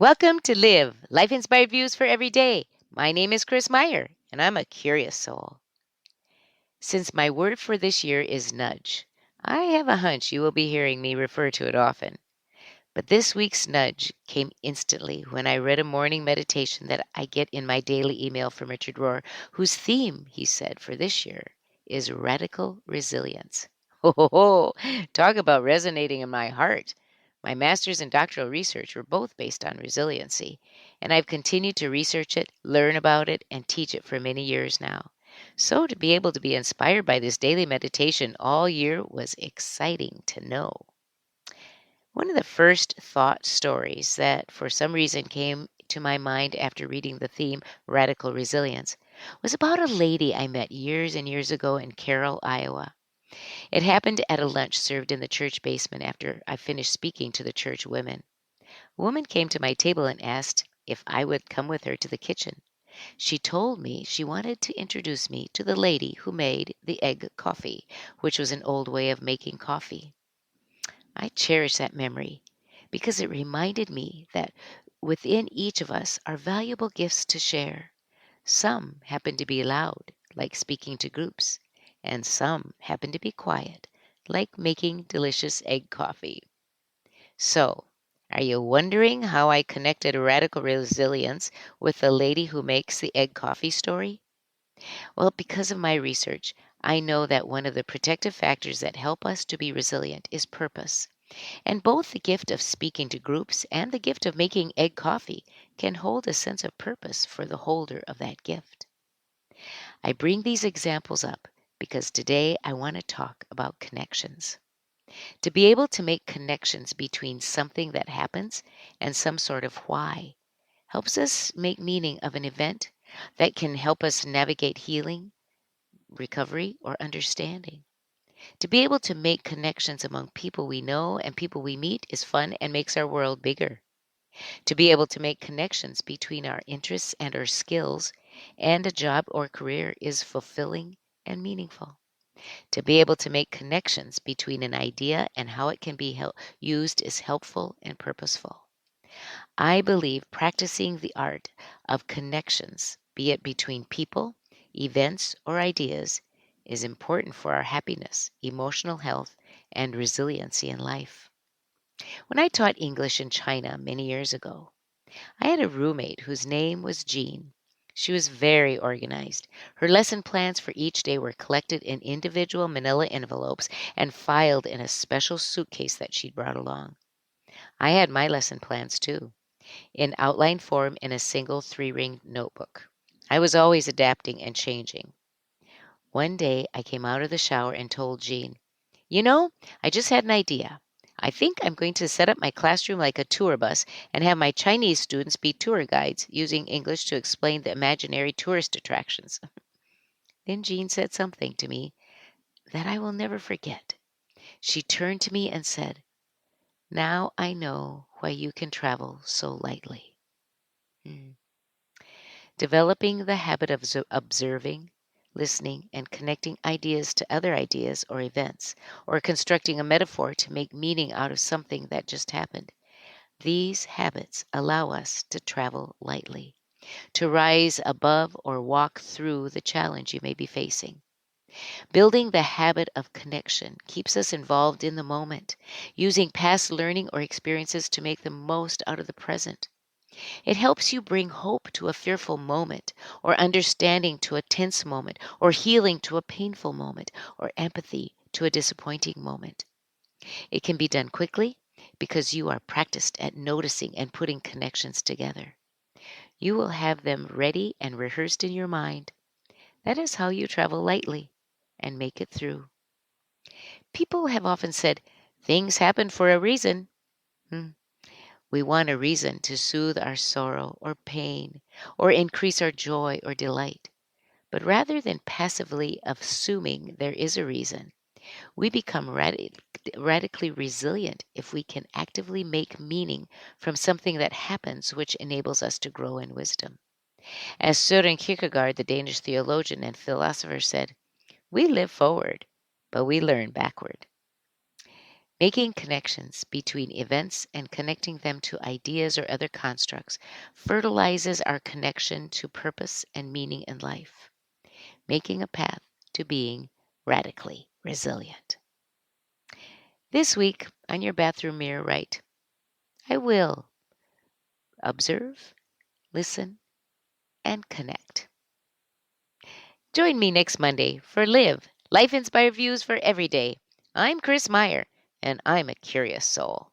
Welcome to Live, Life Inspired Views for Every Day. My name is Chris Meyer, and I'm a curious soul. Since my word for this year is nudge, I have a hunch you will be hearing me refer to it often. But this week's nudge came instantly when I read a morning meditation that I get in my daily email from Richard Rohr, whose theme, he said, for this year is radical resilience. Ho, ho, ho. Talk about resonating in my heart. My master's and doctoral research were both based on resiliency, and I've continued to research it, learn about it, and teach it for many years now. So to be able to be inspired by this daily meditation all year was exciting to know. One of the first thought stories that for some reason came to my mind after reading the theme Radical Resilience was about a lady I met years and years ago in Carroll, Iowa. It happened at a lunch served in the church basement after I finished speaking to the church women. A woman came to my table and asked if I would come with her to the kitchen. She told me she wanted to introduce me to the lady who made the egg coffee, which was an old way of making coffee. I cherish that memory because it reminded me that within each of us are valuable gifts to share. Some happen to be loud, like speaking to groups, and some happen to be quiet, like making delicious egg coffee. So, are you wondering how I connected radical resilience with the lady who makes the egg coffee story? Well, because of my research, I know that one of the protective factors that help us to be resilient is purpose. And both the gift of speaking to groups and the gift of making egg coffee can hold a sense of purpose for the holder of that gift. I bring these examples up because today I want to talk about connections. To be able to make connections between something that happens and some sort of why helps us make meaning of an event that can help us navigate healing, recovery, or understanding. To be able to make connections among people we know and people we meet is fun and makes our world bigger. To be able to make connections between our interests and our skills and a job or career is fulfilling and meaningful. To be able to make connections between an idea and how it can be used is helpful and purposeful. I believe practicing the art of connections, be it between people, events, or ideas, is important for our happiness, emotional health, and resiliency in life. When I taught English in China many years ago, I had a roommate whose name was Jean. She was very organized. Her lesson plans for each day were collected in individual manila envelopes and filed in a special suitcase that she'd brought along. I had my lesson plans too, in outline form in a single 3-ring notebook. I was always adapting and changing. One day I came out of the shower and told Jean, "You know, I just had an idea. I think I'm going to set up my classroom like a tour bus and have my Chinese students be tour guides using English to explain the imaginary tourist attractions." Then Jean said something to me that I will never forget. She turned to me and said, "Now I know why you can travel so lightly." Hmm. Developing the habit of observing, listening, and connecting ideas to other ideas or events, or constructing a metaphor to make meaning out of something that just happened. These habits allow us to travel lightly, to rise above or walk through the challenge you may be facing. Building the habit of connection keeps us involved in the moment, using past learning or experiences to make the most out of the present. It helps you bring hope to a fearful moment, or understanding to a tense moment, or healing to a painful moment, or empathy to a disappointing moment. It can be done quickly because you are practiced at noticing and putting connections together. You will have them ready and rehearsed in your mind. That is how you travel lightly and make it through. People have often said, "Things happen for a reason." Hmm. We want a reason to soothe our sorrow or pain or increase our joy or delight. But rather than passively assuming there is a reason, we become radically resilient if we can actively make meaning from something that happens which enables us to grow in wisdom. As Søren Kierkegaard, the Danish theologian and philosopher, said, "We live forward, but we learn backward." Making connections between events and connecting them to ideas or other constructs fertilizes our connection to purpose and meaning in life, making a path to being radically resilient. This week, on your bathroom mirror, write, I will observe, listen, and connect. Join me next Monday for Live, Life Inspired Views for Every Day. I'm Chris Meyer, and I'm a curious soul.